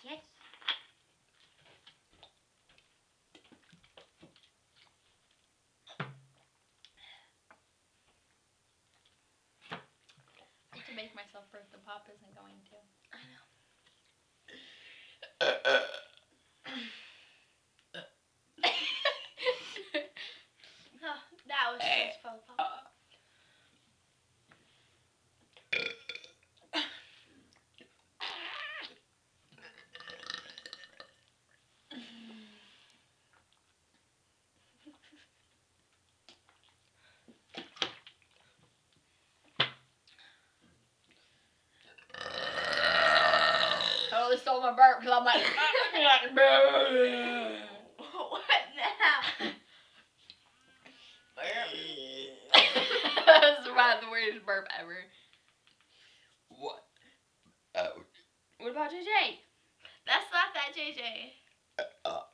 Yes. To make myself burp, the pop isn't going to. I know. Oh, that was just fun pop. Oh, they stole my burp because I'm like, What now? That's about the weirdest burp ever. What? What about JJ? That's not that JJ.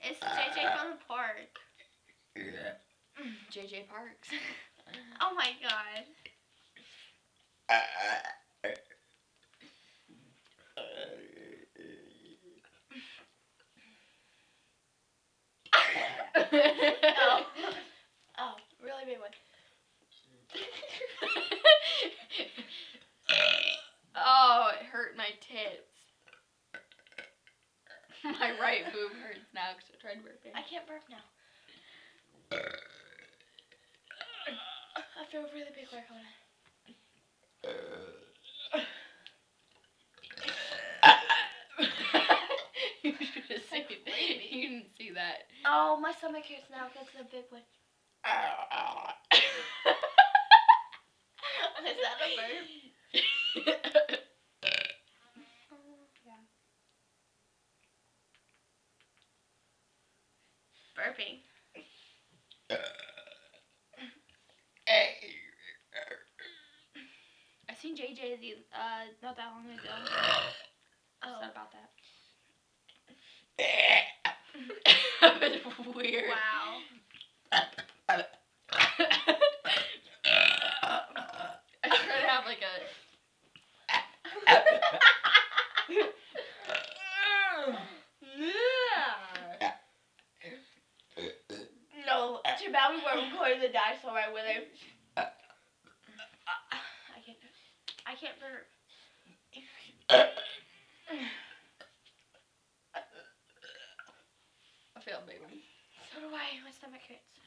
It's JJ from the park. Yeah. JJ Parks. Oh my god. Oh. Oh, really big one. Oh, it hurt my tits. My right boob hurts now because I tried burping. I can't burp now. I feel really big work on it. You should have seen it. You didn't see that. Oh, my stomach hurts now because of the big one. Is that a burp? Yeah. Burping. I seen JJ not that long ago. Oh. Said about that. That was weird. Wow. I try to have like a. No, too bad we weren't recording the dinosaur right with him. I can't burp. I feel a big one. So do I. My stomach hurts.